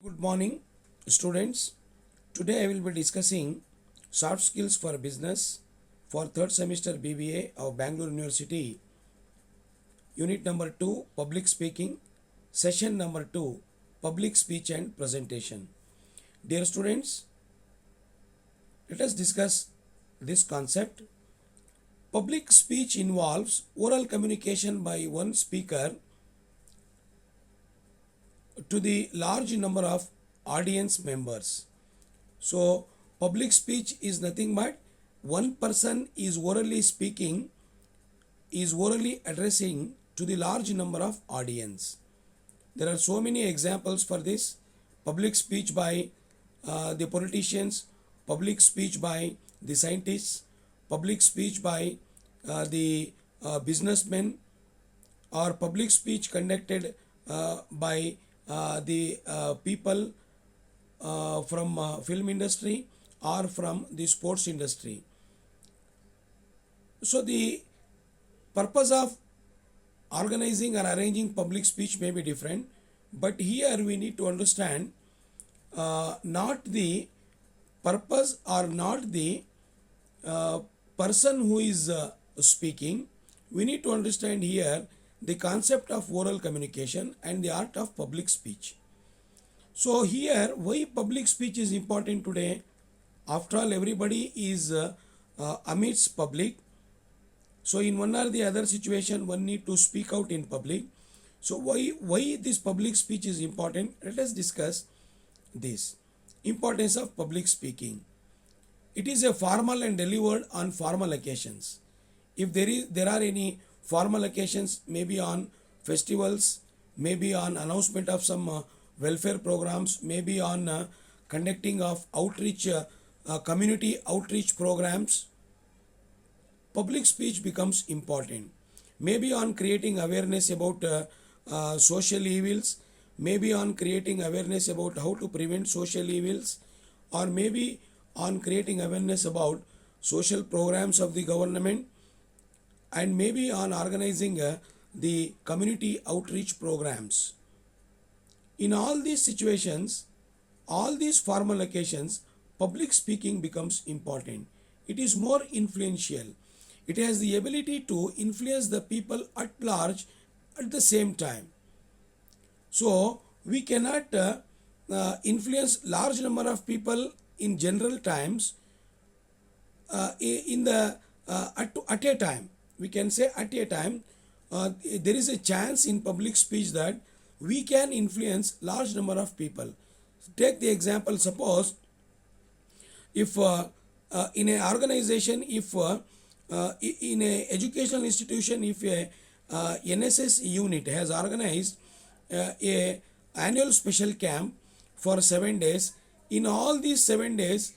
Good morning, students. Today I will be discussing soft skills for business for third semester BBA of Bangalore University. Unit number 2, public speaking. Session number 2, public speech and presentation. Dear students, let us discuss this concept. Public speech involves oral communication by one speaker to the large number of audience members. So, public speech is nothing but one person is orally speaking, is orally addressing to the large number of audience. There are so many examples for this. Public speech by the politicians, public speech by the scientists, public speech by the businessmen, or public speech conducted by the people from film industry or from the sports industry. So the purpose of organizing or arranging public speech may be different, but here we need to understand not the purpose or not the person who is speaking. We need to understand here the concept of oral communication and the art of public speech. So here, why public speech is important today? After all, everybody is amidst public. So in one or the other situation, one need to speak out in public. So why this public speech is important? Let us discuss this. Importance of public speaking. It is a formal and delivered on formal occasions. If there are any formal occasions, maybe on festivals, maybe on announcement of some welfare programs, maybe on conducting of outreach, community outreach programs, public speech becomes important. Maybe on creating awareness about social evils, maybe on creating awareness about how to prevent social evils, or maybe on creating awareness about social programs of the government, and maybe on organizing the community outreach programs. In all these situations, all these formal occasions, public speaking becomes important. It is more influential. It has the ability to influence the people at large at the same time. So we cannot influence large number of people in general times in the at a time. We can say at a time there is a chance in public speech that we can influence large number of people. Take the example, suppose if in a organization, if in a educational institution, if a NSS unit has organized a annual special camp for 7 days, in all these 7 days,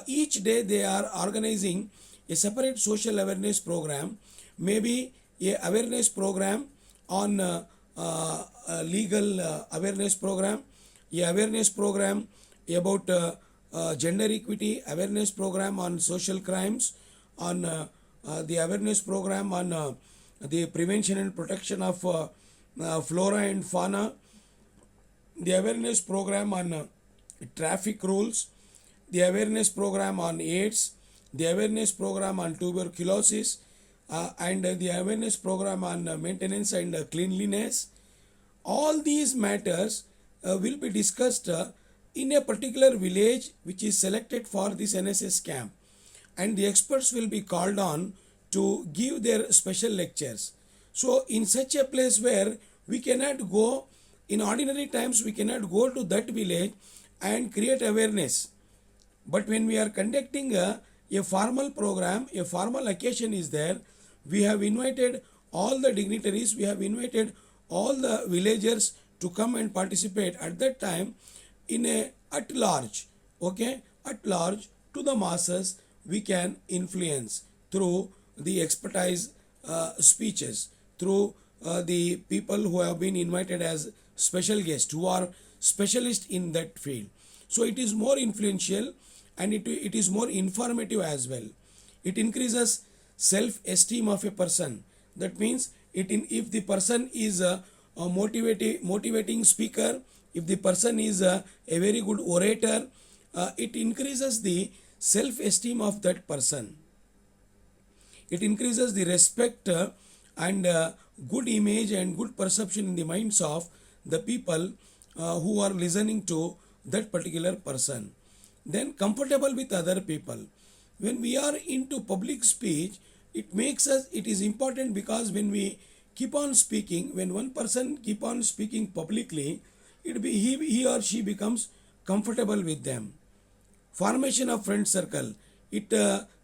each day they are organizing a separate social awareness program, maybe a awareness program on legal awareness program, a awareness program about gender equity, awareness program on social crimes, on the awareness program on the prevention and protection of flora and fauna, the awareness program on traffic rules, the awareness program on AIDS, the awareness program on tuberculosis, and the awareness program on maintenance and cleanliness. All these matters will be discussed in a particular village which is selected for this NSS camp, and the experts will be called on to give their special lectures. So in such a place where we cannot go, in ordinary times we cannot go to that village and create awareness. But when we are conducting a formal program, a formal occasion is there, we have invited all the dignitaries, we have invited all the villagers to come and participate at that time in a at large, okay, at large to the masses we can influence through the expertise speeches, through the people who have been invited as special guests, who are specialists in that field. So it is more influential and it is more informative as well. It increases self-esteem of a person. That means if the person is a motivating speaker, if the person is a very good orator, it increases the self-esteem of that person. It increases the respect and good image and good perception in the minds of the people who are listening to that particular person. Then comfortable with other people. When we are into public speech, it is important because when we keep on speaking, when one person keep on speaking publicly, he or she becomes comfortable with them. Formation of friend circle. It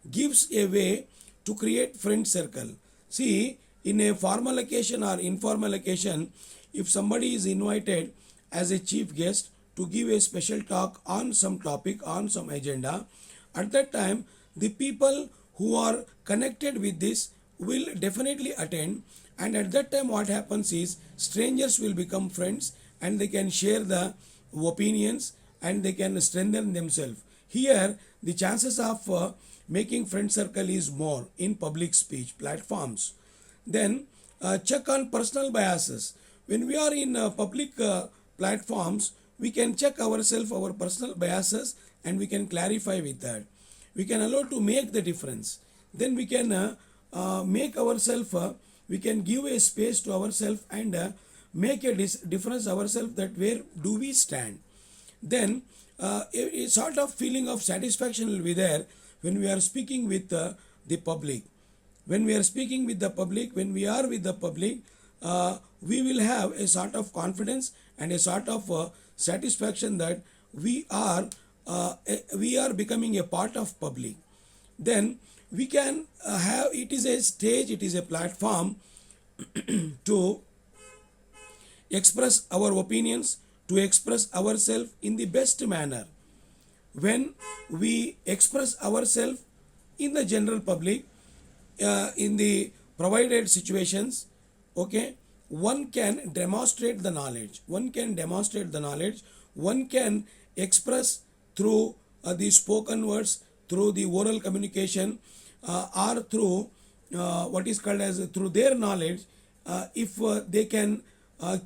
gives a way to create friend circle. See, in a formal occasion or informal occasion, if somebody is invited as a chief guest to give a special talk on some topic, on some agenda, at that time, the people who are connected with this will definitely attend, and at that time what happens is strangers will become friends and they can share the opinions and they can strengthen themselves. Here, the chances of making friend circle is more in public speech platforms. Then check on personal biases. When we are in public platforms, we can check ourselves, our personal biases, and we can clarify with that. We can allow to make the difference. Then we can make ourselves, we can give a space to ourselves and make a difference ourselves, that where do we stand. Then a sort of feeling of satisfaction will be there when we are speaking with the public. When we are speaking with the public, when we are with the public, we will have a sort of confidence and a sort of satisfaction that we are becoming a part of public. Then we can have, it is a stage, it is a platform to express our opinions, to express ourselves in the best manner. When we express ourselves in the general public, in the provided situations, okay, one can demonstrate the knowledge. One can demonstrate the knowledge. One can express through the spoken words, through the oral communication, or through what is called as through their knowledge. If they can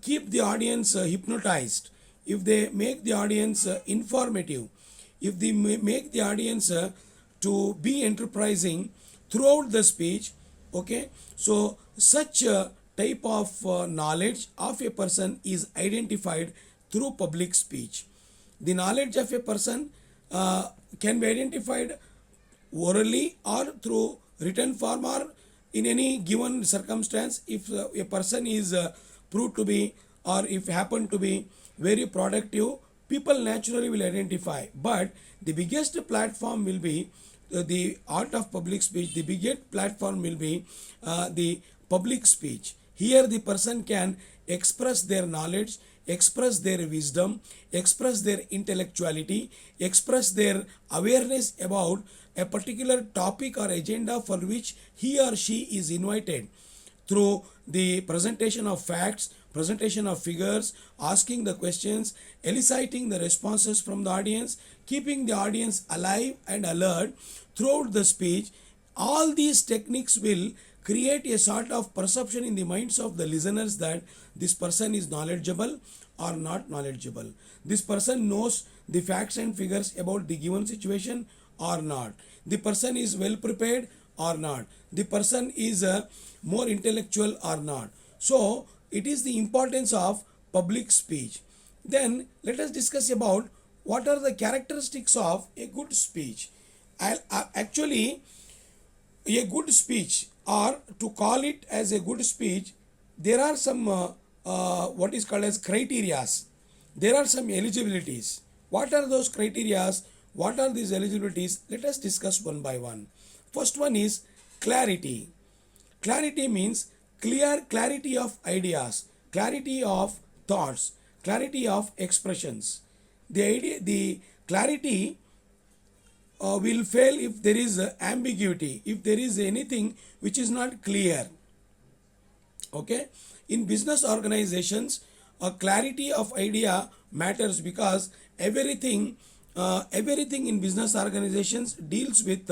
keep the audience hypnotized, if they make the audience informative, if they make the audience to be enterprising throughout the speech, okay, so such a type of knowledge of a person is identified through public speech. The knowledge of a person can be identified orally or through written form, or in any given circumstance. If a person is proved to be, or if happen to be very productive, people naturally will identify. But the biggest platform will be the art of public speech. The biggest platform will be the public speech. Here the person can express their knowledge, express their wisdom, express their intellectuality, express their awareness about a particular topic or agenda for which he or she is invited, through the presentation of facts, presentation of figures, asking the questions, eliciting the responses from the audience, keeping the audience alive and alert throughout the speech. All these techniques will create a sort of perception in the minds of the listeners that this person is knowledgeable or not knowledgeable. This person knows the facts and figures about the given situation or not. The person is well prepared or not. The person is more intellectual or not. So it is the importance of public speech. Then let us discuss about what are the characteristics of a good speech. Actually, a good speech, or to call it as a good speech, there are some what is called as criterias. There are some eligibilities. What are those criterias? What are these eligibilities? Let us discuss one by one. First one is clarity. Clarity means clarity of ideas, clarity of thoughts, clarity of expressions. The clarity will fail if there is ambiguity, if there is anything which is not clear. Okay, in business organizations, a clarity of idea matters, because everything in business organizations deals with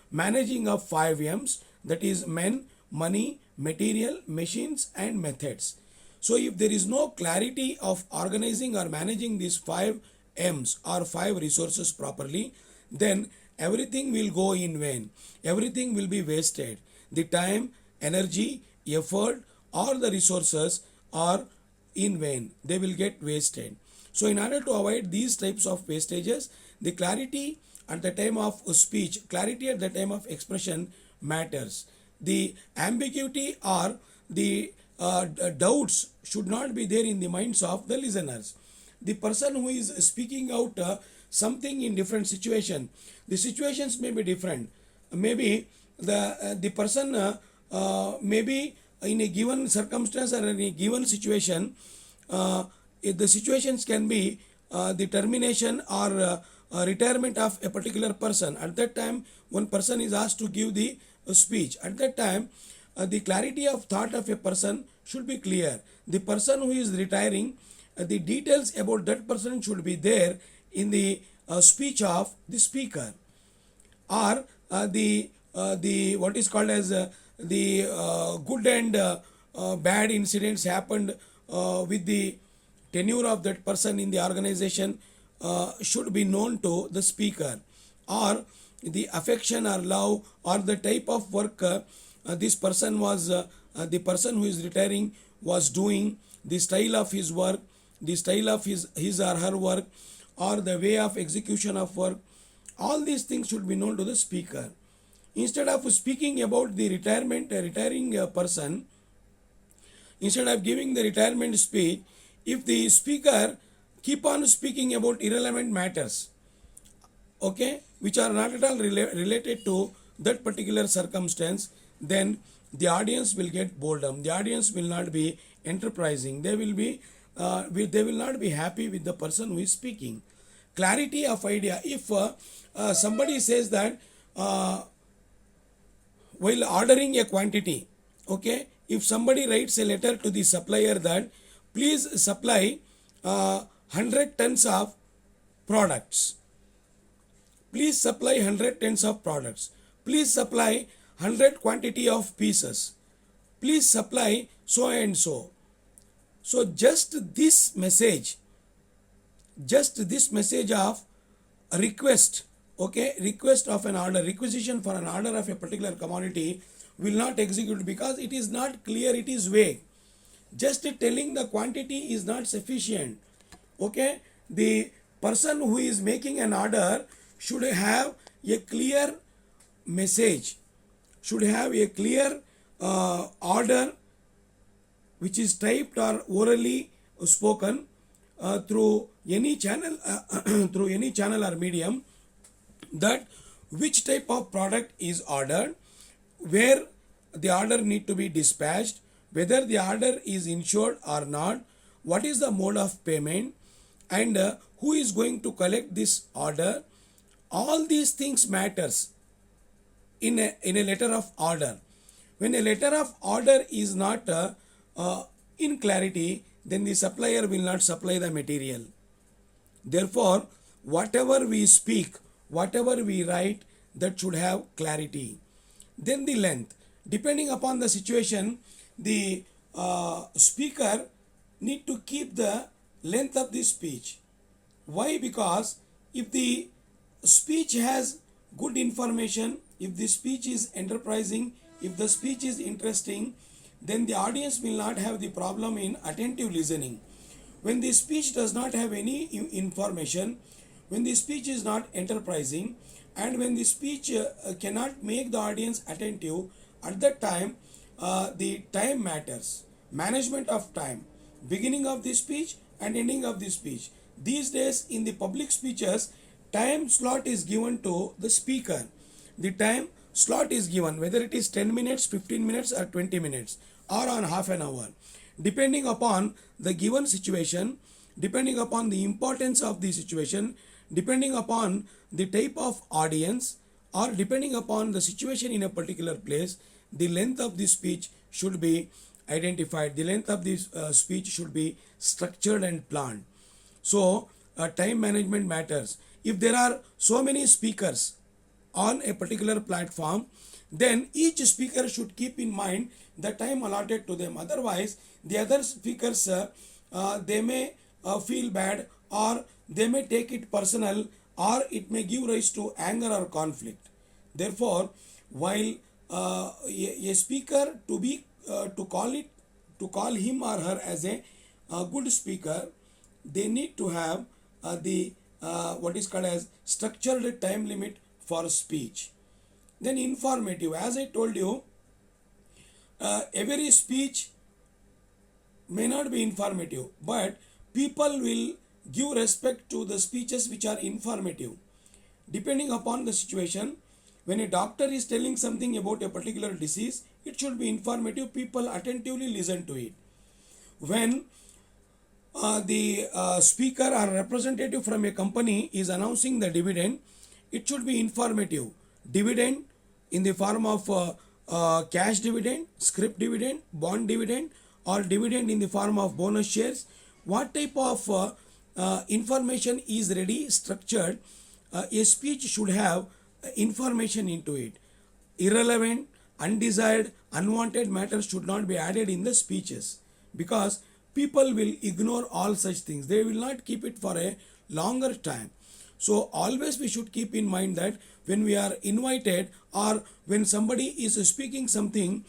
managing of 5 M's, that is men, money, material, machines, and methods. So if there is no clarity of organizing or managing these 5 M's or 5 resources properly, then everything will go in vain. Everything will be wasted. The time, energy, effort, or the resources are in vain. They will get wasted. So in order to avoid these types of wastages, the clarity at the time of speech, clarity at the time of expression matters. The ambiguity or the doubts should not be there in the minds of the listeners. The person who is speaking out something in different situation, the situations may be different. Maybe the person maybe in a given circumstance or in a given situation, the situations can be the termination or retirement of a particular person. At that time, one person is asked to give the speech. At that time, the clarity of thought of a person should be clear. The person who is retiring, the details about that person should be there in the speech of the speaker, or the what is called as the good and bad incidents happened with the tenure of that person in the organization should be known to the speaker, or the affection or love or the type of work this person was the person who is retiring was doing, the style of his work, the style of his or her work, or the way of execution of work. All these things should be known to the speaker. Instead of speaking about the retiring person, instead of giving the retirement speech, if the speaker keep on speaking about irrelevant matters, okay, which are not at all related to that particular circumstance, then the audience will get boredom. The audience will not be enterprising. They will be they will not be happy with the person who is speaking. Clarity of idea. If somebody says that while ordering a quantity, okay, if somebody writes a letter to the supplier that please supply 100 tons of products, please supply 100 tons of products, please supply 100 quantity of pieces, please supply so and so. So just this message of request, okay, request of an order, requisition for an order of a particular commodity will not execute because it is not clear, it is vague. Just telling the quantity is not sufficient. Okay, the person who is making an order should have a clear message, should have a clear order which is typed or orally spoken through any channel through any channel or medium, that which type of product is ordered, where the order need to be dispatched, whether the order is insured or not, what is the mode of payment, and who is going to collect this order. All these things matters in a letter of order. When a letter of order is not in clarity, then the supplier will not supply the material. Therefore, whatever we speak, whatever we write, that should have clarity. Then the length. Depending upon the situation, the speaker need to keep the length of the speech. Why? Because if the speech has good information, if the speech is enterprising, if the speech is interesting, then the audience will not have the problem in attentive listening. When the speech does not have any information, when the speech is not enterprising, and when the speech cannot make the audience attentive, at that time the time matters. Management of time, beginning of the speech and ending of the speech. These days in the public speeches, time slot is given to the speaker. The time slot is given, whether it is 10 minutes, 15 minutes or 20 minutes or on half an hour. Depending upon the given situation, depending upon the importance of the situation, depending upon the type of audience, or depending upon the situation in a particular place, the length of the speech should be identified. The length of this speech should be structured and planned. So time management matters. If there are so many speakers, on a particular platform, then each speaker should keep in mind the time allotted to them. Otherwise, the other speakers they may feel bad, or they may take it personal, or it may give rise to anger or conflict. Therefore, while a speaker to call him or her as a good speaker, they need to have the what is called as structured time limit for speech. Then informative, as I told you, every speech may not be informative, but people will give respect to the speeches which are informative. Depending upon the situation, when a doctor is telling something about a particular disease, it should be informative. People attentively listen to it. When the speaker or representative from a company is announcing the dividend, it should be informative. Dividend in the form of cash dividend, scrip dividend, bond dividend, or dividend in the form of bonus shares. What type of information is ready, structured? A speech should have information into it. Irrelevant, undesired, unwanted matters should not be added in the speeches, because people will ignore all such things. They will not keep it for a longer time. So always we should keep in mind that when we are invited, or when somebody is speaking something,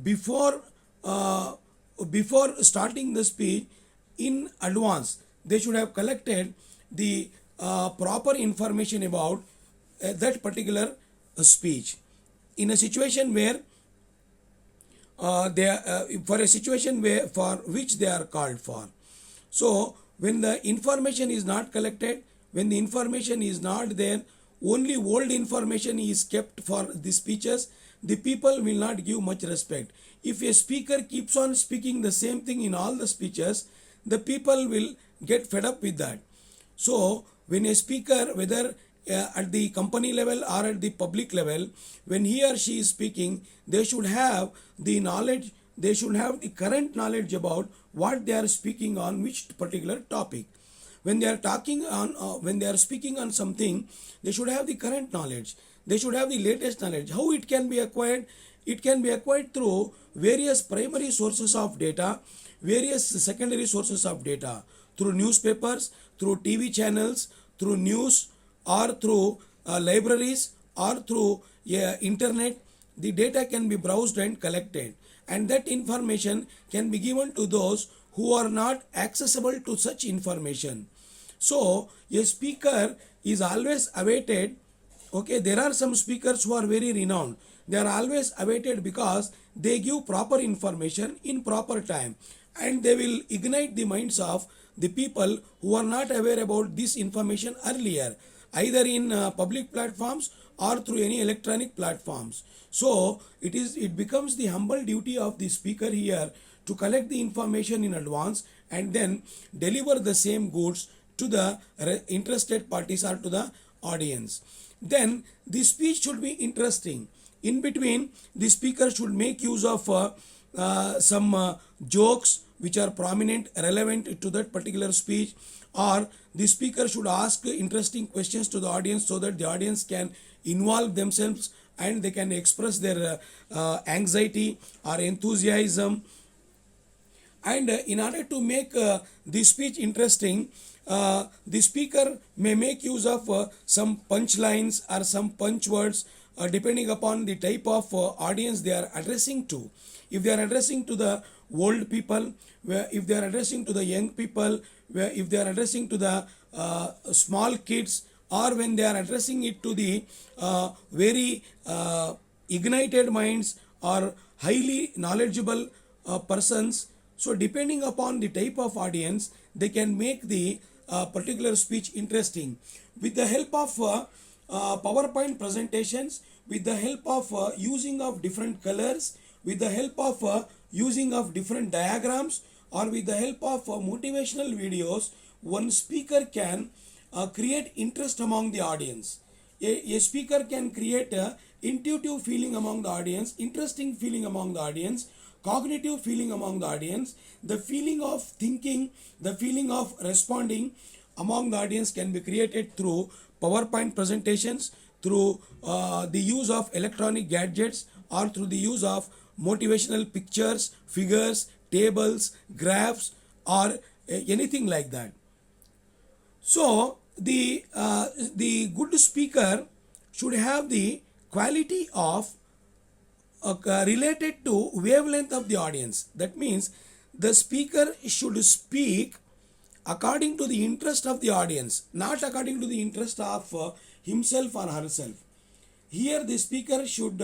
before starting the speech, in advance they should have collected the proper information about that particular speech. In a situation where for a situation for which they are called for. So when the information is not collected, when the information is not there, only old information is kept for the speeches, the people will not give much respect. If a speaker keeps on speaking the same thing in all the speeches, the people will get fed up with that. So when a speaker, whether at the company level or at the public level, when he or she is speaking, they should have the knowledge, they should have the current knowledge about what they are speaking on, which particular topic. When they are talking on, when they are speaking on something, they should have the current knowledge. They should have the latest knowledge. How it can be acquired? It can be acquired through various primary sources of data, various secondary sources of data, through newspapers, through TV channels, through news, or through libraries, or through internet. The data can be browsed and collected, and that information can be given to those who are not accessible to such information. So a speaker is always awaited. Okay, there are some speakers who are very renowned. They are always awaited because they give proper information in proper time, and they will ignite the minds of the people who are not aware about this information earlier, either in public platforms or through any electronic platforms. So it becomes the humble duty of the speaker here to collect the information in advance and then deliver the same goods to the interested parties or to the audience. Then the speech should be interesting. In between, the speaker should make use of some jokes which are prominent, relevant to that particular speech, or the speaker should ask interesting questions to the audience so that the audience can involve themselves and they can express their anxiety or enthusiasm. And in order to make the speech interesting, the speaker may make use of some punchlines or some punch words depending upon the type of audience they are addressing to. If they are addressing to the old people, if they are addressing to the young people, if they are addressing to the small kids, or when they are addressing it to the very ignited minds or highly knowledgeable persons. So depending upon the type of audience, they can make the particular speech interesting. With the help of PowerPoint presentations, with the help of using of different colors, with the help of using of different diagrams, or with the help of motivational videos, one speaker can create interest among the audience. A speaker can create a intuitive feeling among the audience, interesting feeling among the audience, cognitive feeling among the audience. The feeling of thinking, the feeling of responding among the audience can be created through PowerPoint presentations, through the use of electronic gadgets or through the use of motivational pictures, figures, tables, graphs, or anything like that. So the good speaker should have the quality of related to wavelength of the audience. That means the speaker should speak according to the interest of the audience, not according to the interest of himself or herself. Here the speaker should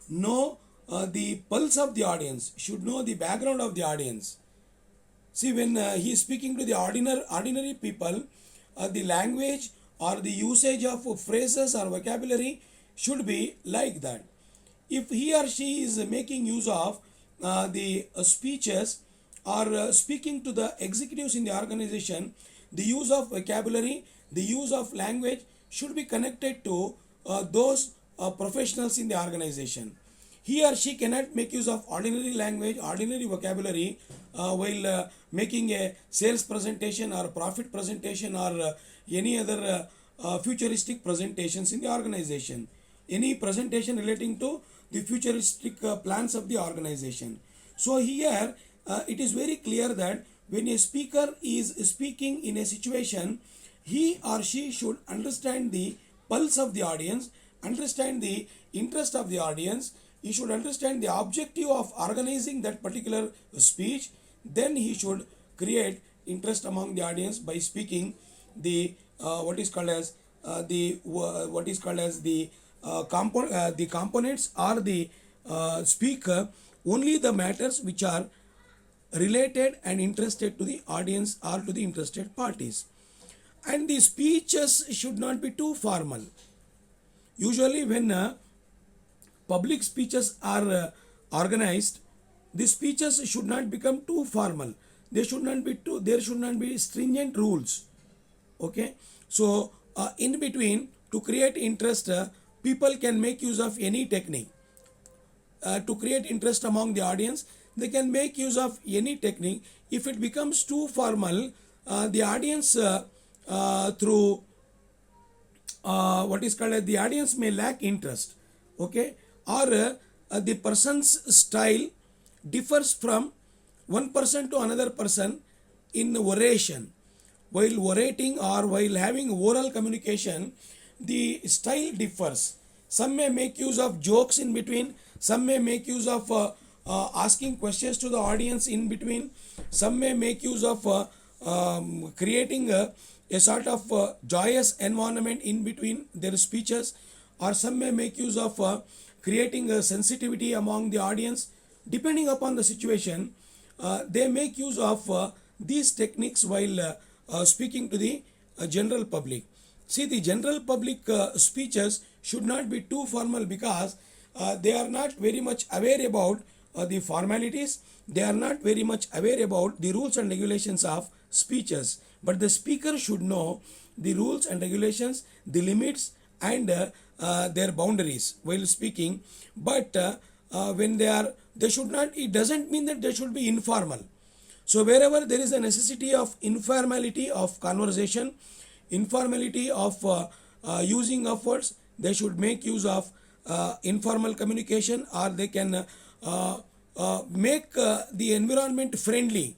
know the pulse of the audience, should know the background of the audience. See, when he is speaking to the ordinary people, the language or the usage of phrases or vocabulary should be like that. If he or she is making use of the speeches or speaking to the executives in the organization, the use of vocabulary, the use of language should be connected to those professionals in the organization. He or she cannot make use of ordinary language, ordinary vocabulary while making a sales presentation or profit presentation or any other futuristic presentations in the organization. Any presentation relating to the futuristic plans of the organization. So here it is very clear that when a speaker is speaking in a situation, he or she should understand the pulse of the audience, understand the interest of the audience. He should understand the objective of organizing that particular speech. Then he should create interest among the audience by speaking the what is called as the components or the speaker only the matters which are related and interested to the audience or to the interested parties. And the speeches should not be too formal. Usually when public speeches are organized, the speeches should not become too formal. There should not be stringent rules. Okay, so in between, to create interest, people can make use of any technique. To create interest among the audience, they can make use of any technique. If it becomes too formal, the audience through what is called as the audience may lack interest. Okay, or the person's style differs from one person to another person in oration. While orating or while having oral communication, the style differs. Some may make use of jokes in between, some may make use of asking questions to the audience in between, some may make use of creating a sort of joyous environment in between their speeches, or some may make use of creating a sensitivity among the audience. Depending upon the situation, they make use of these techniques while speaking to the general public. See, the general public speeches should not be too formal because they are not very much aware about the formalities. They are not very much aware about the rules and regulations of speeches. But the speaker should know the rules and regulations, the limits, and their boundaries while speaking. But when they should not, it doesn't mean that they should be informal. So wherever there is a necessity of informality of conversation, informality of using of words, they should make use of informal communication, or they can make the environment friendly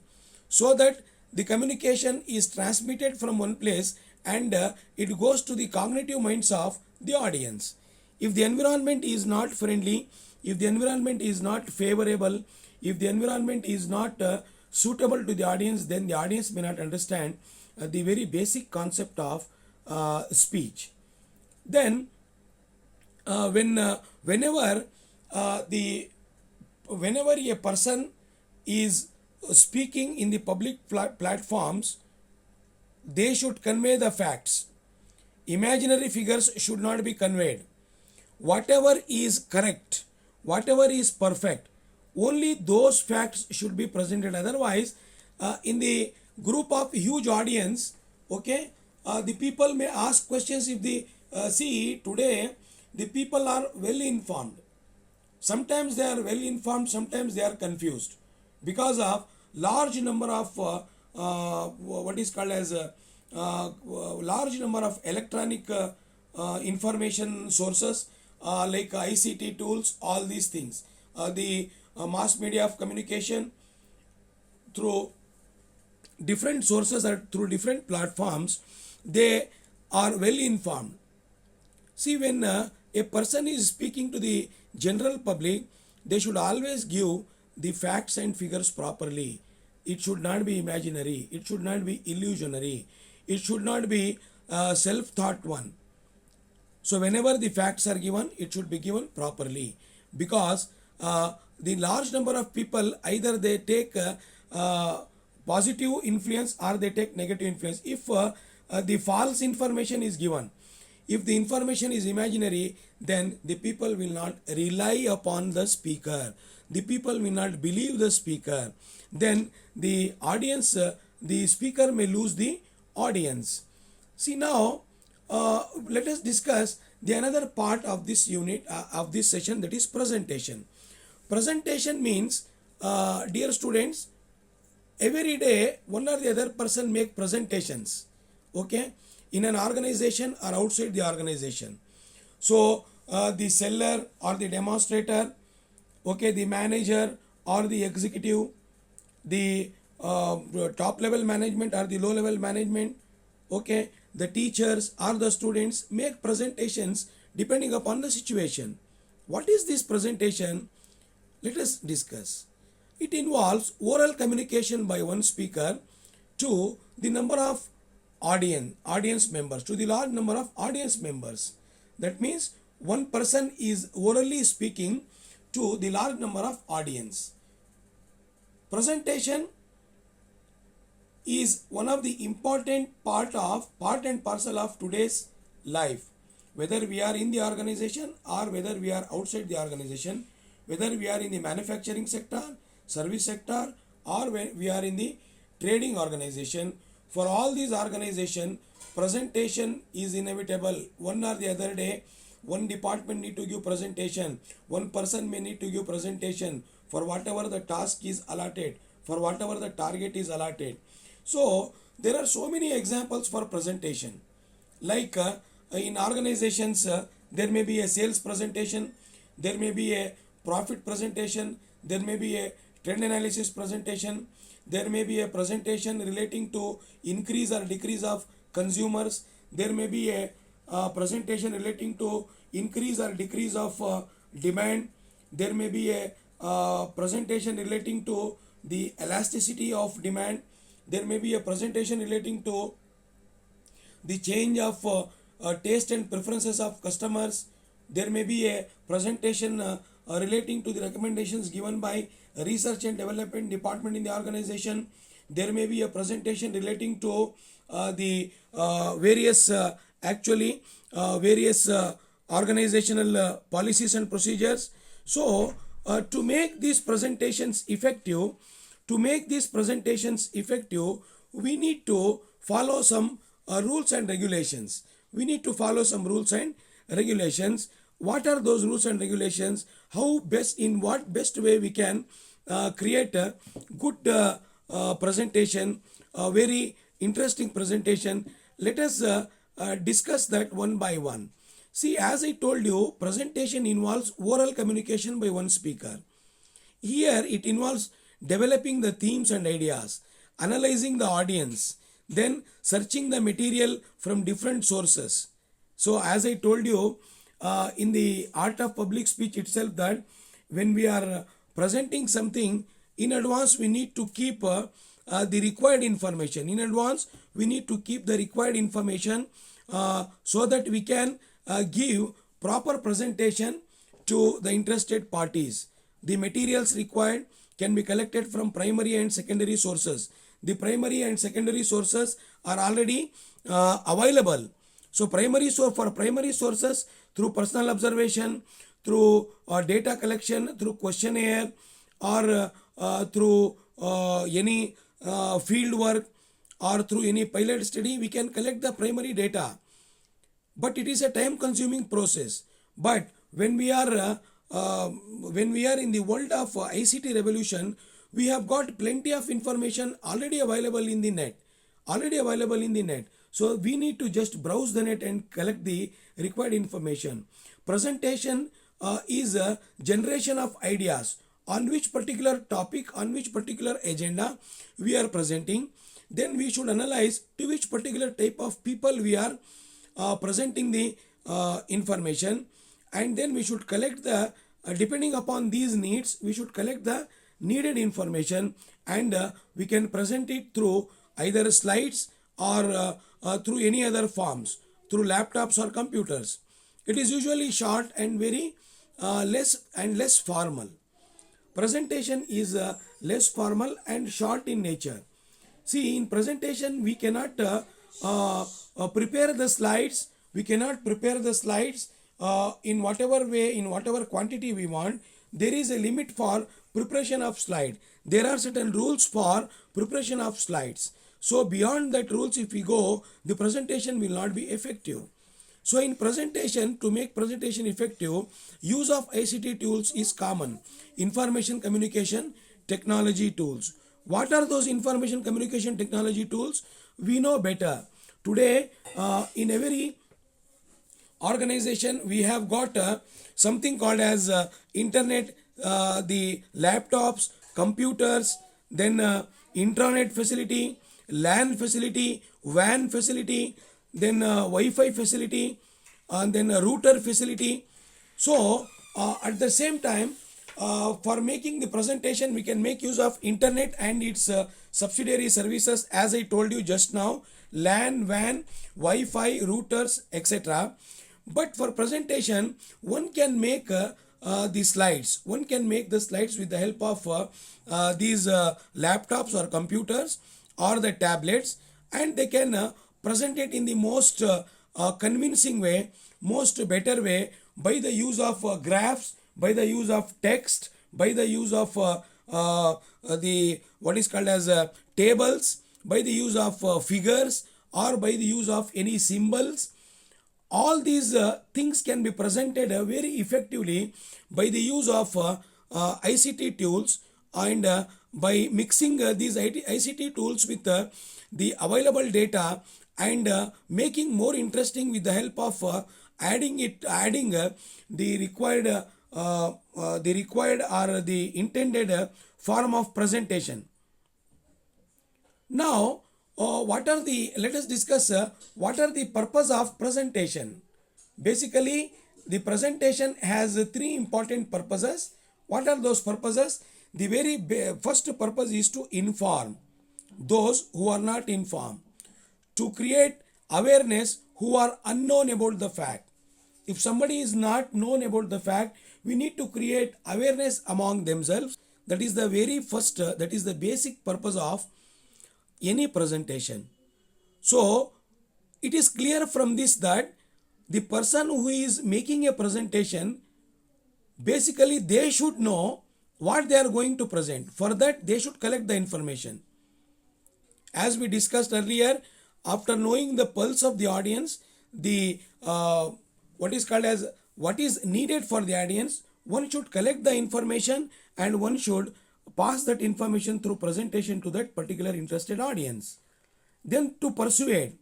so that the communication is transmitted from one place and it goes to the cognitive minds of the audience. If the environment is not friendly, if the environment is not favorable, if the environment is not suitable to the audience, then the audience may not understand the very basic concept of speech. Then whenever a person is speaking in the public platforms, they should convey the facts. Imaginary figures should not be conveyed. Whatever is correct, whatever is perfect, only those facts should be presented. Otherwise, in the group of huge audience, okay, the people may ask questions. If the see, today the people are well informed. Sometimes they are well informed, sometimes they are confused because of large number of what is called as large number of electronic information sources like ICT tools, all these things. The mass media of communication through different sources or through different platforms, they are well informed. See, when a person is speaking to the general public, they should always give the facts and figures properly. It should not be imaginary, it should not be illusionary, it should not be self thought one. So, whenever the facts are given, it should be given properly, because the large number of people, either they take positive influence or they take negative influence. If the false information is given, if the information is imaginary, then the people will not rely upon the speaker. The people will not believe the speaker. Then the audience, the speaker may lose the audience. See now, let us discuss the another part of this unit of this session, that is presentation. Presentation means, dear students, every day one or the other person make presentations, okay, in an organization or outside the organization. So the seller or the demonstrator, okay, the manager or the executive, the top level management or the low level management, okay, the teachers or the students make presentations depending upon the situation. What is this presentation? Let us discuss. It involves oral communication by one speaker to the number of audience members, to the large number of audience members. That means one person is orally speaking to the large number of audience. Presentation is one of the important part and parcel of today's life. Whether we are in the organization or whether we are outside the organization, whether we are in the manufacturing sector, service sector, or when we are in the trading organization, for all these organizations, presentation is inevitable. One or the other day, one department need to give presentation, one person may need to give presentation for whatever the task is allotted, for whatever the target is allotted. So there are so many examples for presentation. Like in organizations, there may be a sales presentation, there may be a profit presentation, there may be a trend analysis presentation, there may be a presentation relating to increase or decrease of consumers, there may be a presentation relating to increase or decrease of demand, there may be a presentation relating to the elasticity of demand, there may be a presentation relating to the change of taste and preferences of customers, there may be a presentation relating to the recommendations given by research and development department in the organization, there may be a presentation relating to the various organizational policies and procedures. So to make these presentations effective, we need to follow some rules and regulations. What are those rules and regulations? In what best way we can create a good presentation, a very interesting presentation? Let us discuss that one by one. See, as I told you, presentation involves oral communication by one speaker. Here it involves developing the themes and ideas, analyzing the audience, then searching the material from different sources. So as I told you, in the art of public speech itself, that when we are presenting something, in advance we need to keep the required information. So that we can give proper presentation to the interested parties. The materials required can be collected from primary and secondary sources. The primary and secondary sources are already available. So for primary sources, through personal observation, through data collection, through questionnaire, or through any field work, or through any pilot study, we can collect the primary data. But it is a time consuming process. But when we are in the world of ICT revolution, we have got plenty of information already available in the net. So we need to just browse the net and collect the required information. Presentation is a generation of ideas on which particular topic, on which particular agenda we are presenting. Then we should analyze to which particular type of people we are presenting the information, and then we should collect the depending upon these needs, we should collect the needed information, and we can present it through either slides or through any other forms, through laptops or computers. It is usually short and very less formal. Presentation is less formal and short in nature. See, in presentation we cannot prepare the slides. We cannot prepare the slides in whatever way, in whatever quantity we want. There is a limit for preparation of slide. There are certain rules for preparation of slides. So beyond that rules, if we go, the presentation will not be effective. So in presentation, to make presentation effective, use of ICT tools is common. Information communication technology tools. What are those information communication technology tools? We know better. Today, in every organization, we have got something called as internet, the laptops, computers, then intranet facility, LAN facility, WAN facility, then Wi-Fi facility, and then a router facility. So at the same time, for making the presentation, we can make use of internet and its subsidiary services, as I told you just now, LAN, WAN, Wi-Fi, routers, etc. But for presentation, one can make the slides. One can make the slides with the help of these laptops or computers or the tablets, and they can present it in the most convincing way, most better way, by the use of graphs, by the use of text, by the use of the what is called as tables, by the use of figures, or by the use of any symbols. All these things can be presented very effectively by the use of ICT tools, and by mixing these ICT tools with the available data, and making more interesting with the help of adding the required or the intended form of presentation. Now, let us discuss what are the purpose of presentation. Basically, the presentation has three important purposes. What are those purposes? The very first purpose is to inform those who are not informed, to create awareness who are unknown about the fact. If somebody is not known about the fact, we need to create awareness among themselves. That is the very first, that is the basic purpose of any presentation. So it is clear from this that the person who is making a presentation, basically they should know what they are going to present. For that, they should collect the information. As we discussed earlier, after knowing the pulse of the audience, the what is called as what is needed for the audience, one should collect the information and one should pass that information through presentation to that particular interested audience. Then to persuade.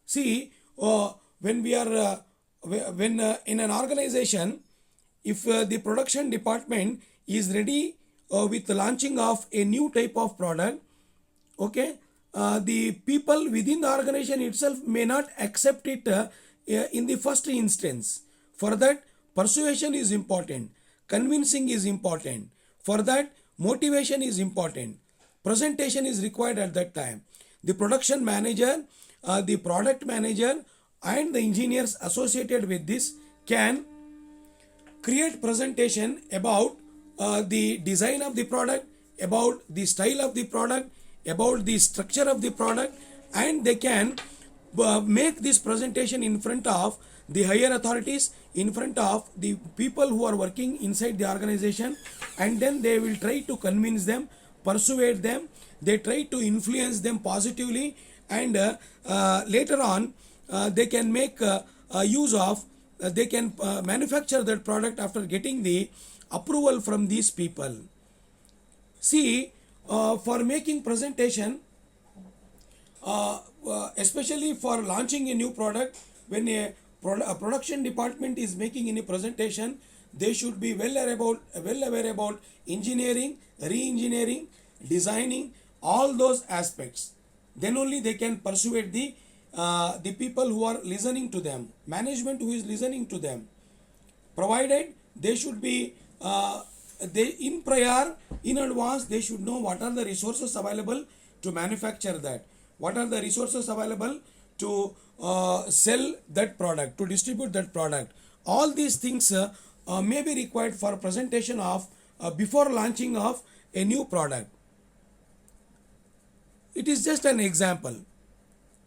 See, when we are in an organization, if the production department is ready with the launching of a new type of product, okay, the people within the organization itself may not accept it in the first instance. For that, persuasion is important, convincing is important. For that, motivation is important. Presentation is required at that time. The production manager, the product manager, and the engineers associated with this can create presentation about the design of the product, about the style of the product, about the structure of the product, and they can make this presentation in front of the higher authorities, in front of the people who are working inside the organization, and then they will try to convince them, persuade them, they try to influence them positively, and later on they can make use of, they can manufacture that product after getting the approval from these people. See, for making presentation, especially for launching a new product, when a production department is making any presentation, they should be well aware about engineering, re-engineering, designing, all those aspects. Then only they can persuade the people who are listening to them, management who is listening to them. Provided they should be they in prior, in advance, they should know what are the resources available to manufacture that, what are the resources available to sell that product, to distribute that product. All these things may be required for presentation of before launching of a new product. It is just an example.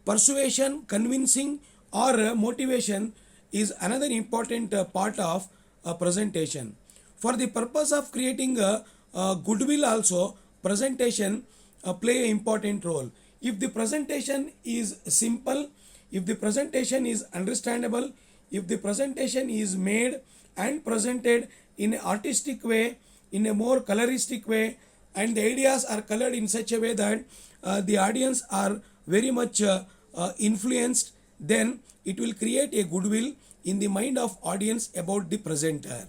Persuasion, convincing, or motivation is another important part of a presentation. For the purpose of creating a goodwill also, presentation play an important role. If the presentation is simple, if the presentation is understandable, if the presentation is made and presented in an artistic way, in a more coloristic way, and the ideas are colored in such a way that the audience are very much influenced, then it will create a goodwill in the mind of audience about the presenter.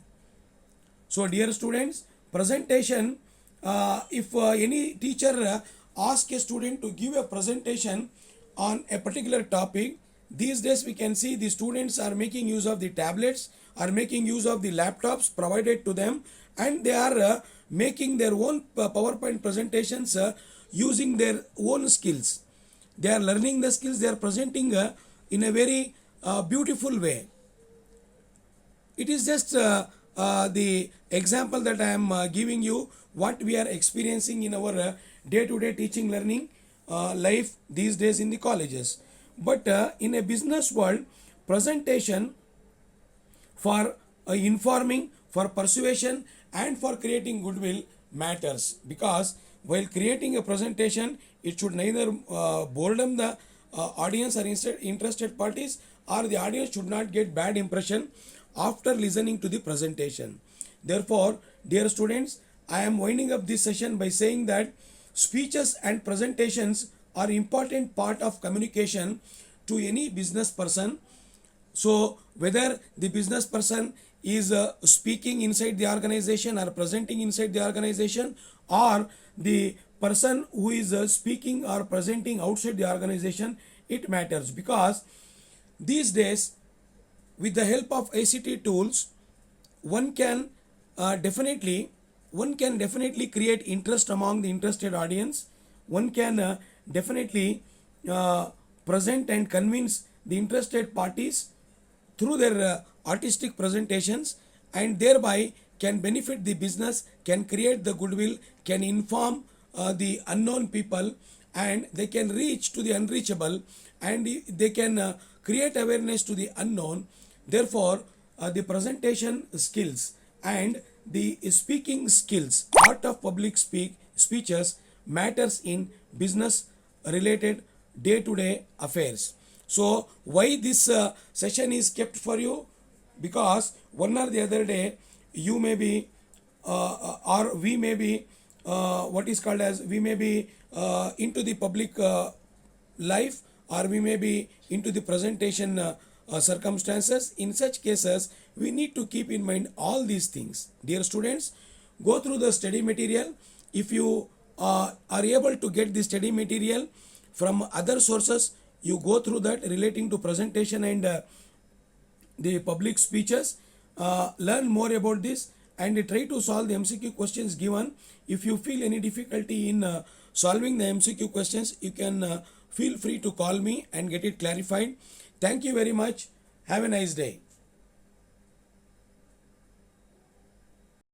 So dear students, presentation, if any teacher ask a student to give a presentation on a particular topic, these days we can see the students are making use of the tablets, are making use of the laptops provided to them, and they are making their own PowerPoint presentations using their own skills. They are learning the skills, they are presenting in a very beautiful way. It is just the example that I am giving you, what we are experiencing in our day-to-day teaching learning life these days in the colleges. But in a business world, presentation for informing, for persuasion, and for creating goodwill matters, because while creating a presentation, it should neither boredom the audience or interested parties, or the audience should not get bad impression after listening to the presentation. Therefore, dear students, I am winding up this session by saying that speeches and presentations are important part of communication to any business person. So whether the business person is speaking inside the organization or presenting inside the organization, or the person who is speaking or presenting outside the organization, it matters, because these days with the help of ICT tools, one can definitely create interest among the interested audience. One can definitely present and convince the interested parties through their artistic presentations, and thereby can benefit the business, can create the goodwill, can inform the unknown people, and they can reach to the unreachable, and they can create awareness to the unknown. Therefore, the presentation skills and the speaking skills, art of public speeches matters in business related day-to-day affairs. So why this session is kept for you? Because one or the other day you may be or we may be what is called as, we may be into the public life, or we may be into the presentation circumstances. In such cases, we need to keep in mind all these things. Dear students, go through the study material. If you are able to get the study material from other sources, you go through that relating to presentation and the public speeches. Learn more about this and try to solve the MCQ questions given. If you feel any difficulty in solving the MCQ questions, you can feel free to call me and get it clarified. Thank you very much. Have a nice day.